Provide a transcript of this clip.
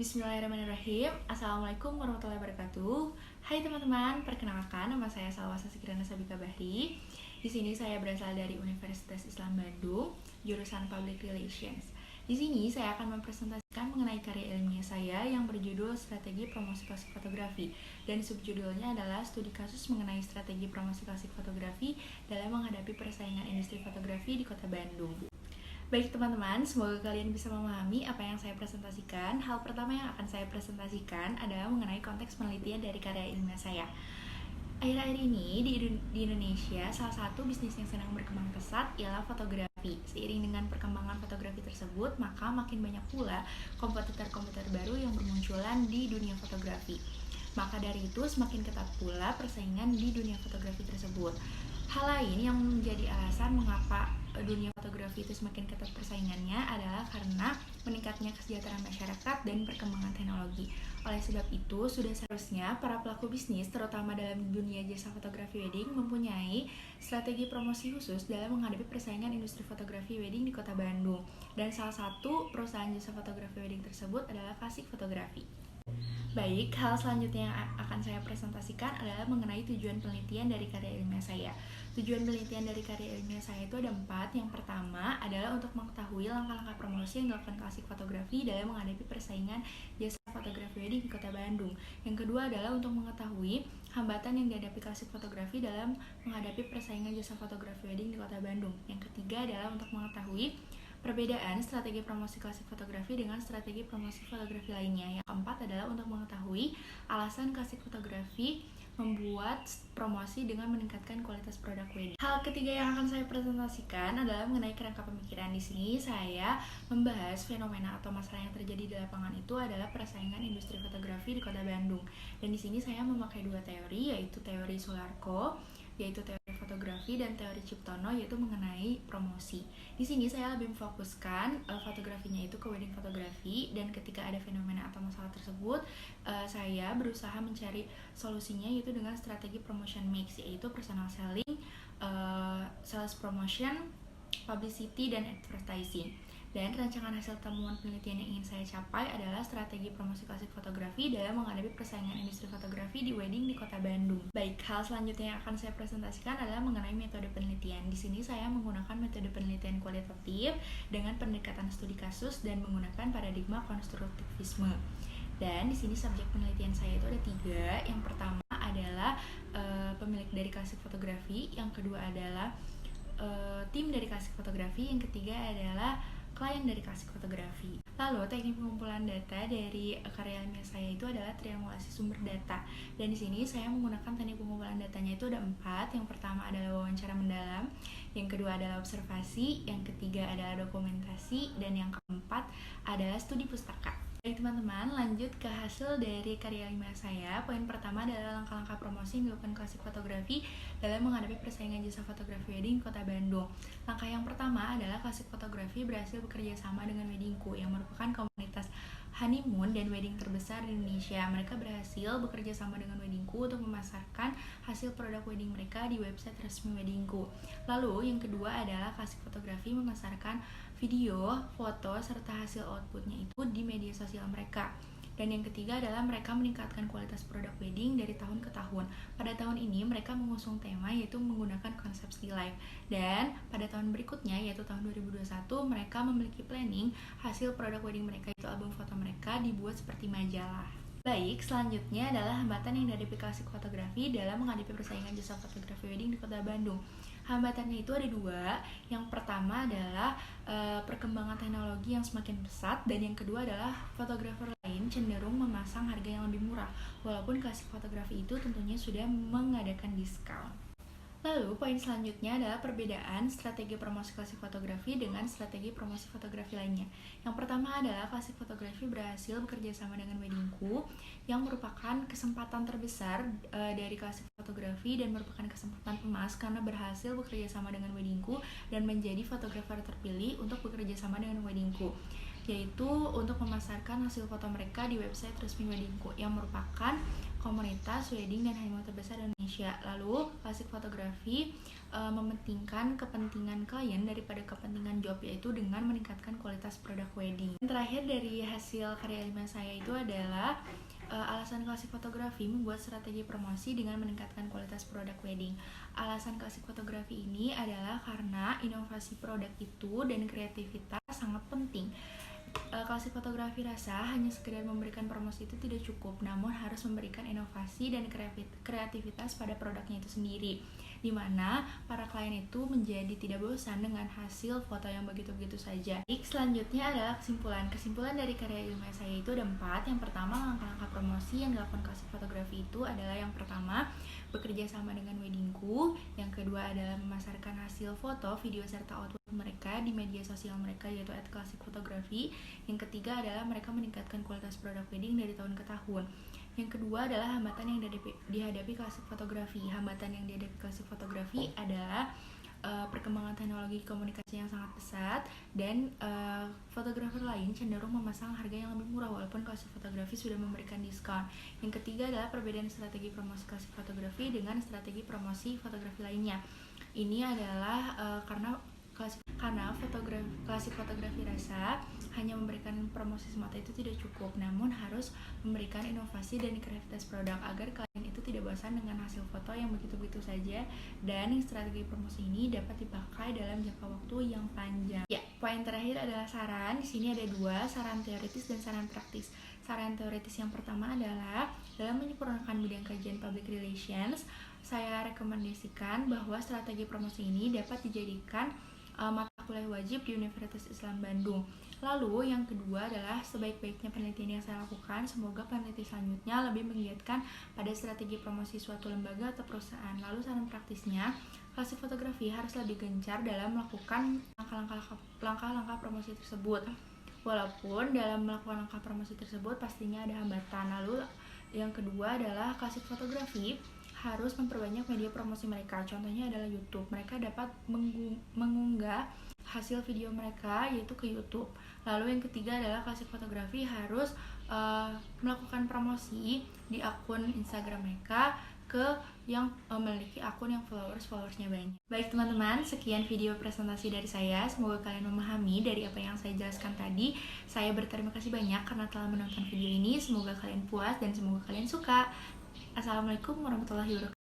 Bismillahirrahmanirrahim. Assalamualaikum warahmatullahi wabarakatuh. Hai teman-teman, perkenalkan nama saya Salwa Sasikirana Sabika Bahri. Di sini saya berasal dari Universitas Islam Bandung, jurusan Public Relations. Di sini saya akan mempresentasikan mengenai karya ilmiah saya yang berjudul Strategi Promosi Klasik Fotografi, dan subjudulnya adalah studi kasus mengenai strategi promosi klasik fotografi dalam menghadapi persaingan industri fotografi di Kota Bandung. Baik teman-teman, semoga kalian bisa memahami apa yang saya presentasikan. Hal pertama yang akan saya presentasikan adalah mengenai konteks penelitian dari karya ilmiah saya. Akhir-akhir ini di Indonesia, salah satu bisnis yang sedang berkembang pesat ialah fotografi. Seiring dengan perkembangan fotografi tersebut, maka makin banyak pula kompetitor-kompetitor baru yang bermunculan di dunia fotografi. Maka dari itu, semakin ketat pula persaingan di dunia fotografi tersebut. Hal lain yang menjadi alasan mengapa dunia fotografi itu semakin ketat persaingannya adalah karena meningkatnya kesejahteraan masyarakat dan perkembangan teknologi. Oleh sebab itu, sudah seharusnya para pelaku bisnis, terutama dalam dunia jasa fotografi wedding, mempunyai strategi promosi khusus dalam menghadapi persaingan industri fotografi wedding di Kota Bandung. Dan salah satu perusahaan jasa fotografi wedding tersebut adalah Klasik Fotografi. Baik, hal selanjutnya yang akan saya presentasikan adalah mengenai tujuan penelitian dari karya ilmiah saya. Tujuan penelitian dari karya ilmiah saya itu ada 4. Yang pertama adalah untuk mengetahui langkah-langkah promosi yang dilakukan Klasik Fotografi dalam menghadapi persaingan jasa fotografi wedding di Kota Bandung. Yang kedua adalah untuk mengetahui hambatan yang dihadapi Klasik Fotografi dalam menghadapi persaingan jasa fotografi wedding di Kota Bandung. Yang ketiga adalah untuk mengetahui perbedaan strategi promosi klasik fotografi dengan strategi promosi fotografi lainnya. Yang keempat adalah untuk mengetahui alasan klasik fotografi membuat promosi dengan meningkatkan kualitas produk wedding. Hal ketiga yang akan saya presentasikan adalah mengenai kerangka pemikiran. Di sini saya membahas fenomena atau masalah yang terjadi di lapangan itu adalah persaingan industri fotografi di Kota Bandung. Dan di sini saya memakai 2 teori, yaitu teori Solarco, yaitu teori fotografi, dan teori Ciptono, yaitu mengenai promosi. Di sini saya lebih memfokuskan fotografinya itu ke wedding fotografi, dan ketika ada fenomena atau masalah tersebut, saya berusaha mencari solusinya yaitu dengan strategi promotion mix, yaitu personal selling, sales promotion, publicity, dan advertising. Dan rancangan hasil temuan penelitian yang ingin saya capai adalah strategi promosi klasik fotografi dalam menghadapi persaingan industri fotografi di wedding di Kota Bandung. Baik, hal selanjutnya yang akan saya presentasikan adalah mengenai metode penelitian. Di sini saya menggunakan metode penelitian kualitatif dengan pendekatan studi kasus dan menggunakan paradigma konstruktivisme. Dan di sini subjek penelitian saya itu ada 3. Yang pertama adalah pemilik dari klasik fotografi, yang kedua adalah tim dari klasik fotografi, yang ketiga adalah klien dari klasik fotografi. Lalu teknik pengumpulan data dari karya ilmiah saya itu adalah triangulasi sumber data. Dan di sini saya menggunakan teknik pengumpulan datanya itu ada 4. Yang pertama adalah wawancara mendalam, yang kedua adalah observasi, yang ketiga adalah dokumentasi, dan yang keempat adalah studi pustaka. Baik teman-teman, lanjut ke hasil dari karya ilmiah saya. Poin pertama adalah langkah-langkah promosi yang dilakukan klasik fotografi dalam menghadapi persaingan jasa fotografi wedding Kota Bandung. Langkah yang pertama adalah klasik fotografi berhasil bekerja sama dengan Weddingku, yang merupakan komunitas honeymoon dan wedding terbesar di Indonesia. Mereka berhasil bekerja sama dengan Weddingku untuk memasarkan hasil produk wedding mereka di website resmi Weddingku. Lalu yang kedua adalah klasik fotografi memasarkan video, foto, serta hasil outputnya itu di media sosial mereka. Dan yang ketiga adalah mereka meningkatkan kualitas produk wedding dari tahun ke tahun. Pada tahun ini mereka mengusung tema yaitu menggunakan konsep still life. Dan pada tahun berikutnya yaitu tahun 2021 mereka memiliki planning hasil produk wedding mereka itu album foto mereka dibuat seperti majalah. Baik, selanjutnya adalah hambatan yang dihadapi klasik fotografi dalam menghadapi persaingan jasa fotografi wedding di Kota Bandung. Hambatannya itu ada 2. Yang pertama adalah perkembangan teknologi yang semakin pesat, dan yang kedua adalah fotografer lain cenderung memasang harga yang lebih murah, walaupun klasik fotografi itu tentunya sudah mengadakan diskon. Lalu poin selanjutnya adalah perbedaan strategi promosi klasik fotografi dengan strategi promosi fotografi lainnya. Yang pertama adalah klasik fotografi berhasil bekerja sama dengan Weddingku, yang merupakan kesempatan terbesar dari klasik fotografi dan merupakan kesempatan emas karena berhasil bekerja sama dengan Weddingku dan menjadi fotografer terpilih untuk bekerja sama dengan Weddingku, yaitu untuk memasarkan hasil foto mereka di website resmi Weddingku, yang merupakan komunitas wedding dan honeymoon terbesar di Indonesia. Lalu, klasik fotografi mementingkan kepentingan klien daripada kepentingan job, yaitu dengan meningkatkan kualitas produk wedding. Dan terakhir dari hasil karya ilmiah saya itu adalah alasan klasik fotografi membuat strategi promosi dengan meningkatkan kualitas produk wedding. Alasan klasik fotografi ini adalah karena inovasi produk itu dan kreativitas sangat penting. Klasik fotografi rasa hanya sekedar memberikan promosi itu tidak cukup, namun harus memberikan inovasi dan kreativitas pada produknya itu sendiri, di mana para klien itu menjadi tidak bosan dengan hasil foto yang begitu-begitu saja. Selanjutnya adalah kesimpulan dari karya ilmiah saya itu ada 4. Yang pertama, langkah-langkah promosi yang dilakukan klasik fotografi itu adalah yang pertama, bekerja sama dengan weddingku. Yang kedua adalah memasarkan hasil foto, video serta output mereka di media sosial mereka, yaitu @klasikfotografi. Yang ketiga adalah mereka meningkatkan kualitas produk wedding dari tahun ke tahun. Yang kedua adalah hambatan yang dihadapi klasik fotografi. Hambatan yang dihadapi klasik fotografi adalah perkembangan teknologi komunikasi yang sangat pesat dan fotografer lain cenderung memasang harga yang lebih murah walaupun klasik fotografi sudah memberikan diskon. Yang ketiga adalah perbedaan strategi promosi klasik fotografi dengan strategi promosi fotografi lainnya. Ini adalah karena klasik fotografi rasa hanya memberikan promosi semata itu tidak cukup, namun harus memberikan inovasi dan kreativitas produk agar klien itu tidak bosan dengan hasil foto yang begitu-begitu saja, dan strategi promosi ini dapat dipakai dalam jangka waktu yang panjang. Ya, poin terakhir adalah saran. Di sini ada 2, saran teoritis dan saran praktis. Saran teoritis yang pertama adalah dalam menyempurnakan bidang kajian public relations, saya rekomendasikan bahwa strategi promosi ini dapat dijadikan mata kuliah wajib di Universitas Islam Bandung. Lalu yang kedua adalah sebaik-baiknya penelitian yang saya lakukan, semoga peneliti selanjutnya lebih menggiatkan pada strategi promosi suatu lembaga atau perusahaan. Lalu saran praktisnya, klasik fotografi harus lebih gencar dalam melakukan langkah-langkah promosi tersebut. Walaupun dalam melakukan langkah promosi tersebut pastinya ada hambatan. Lalu yang kedua adalah klasik fotografi harus memperbanyak media promosi mereka. Contohnya adalah YouTube. Mereka dapat mengunggah hasil video mereka yaitu ke YouTube. Lalu yang ketiga adalah klasik fotografi harus melakukan promosi di akun Instagram mereka ke yang memiliki akun yang followersnya banyak. Baik teman-teman, sekian video presentasi dari saya. Semoga kalian memahami dari apa yang saya jelaskan tadi. Saya berterima kasih banyak karena telah menonton video ini. Semoga kalian puas dan semoga kalian suka. Assalamualaikum warahmatullahi wabarakatuh.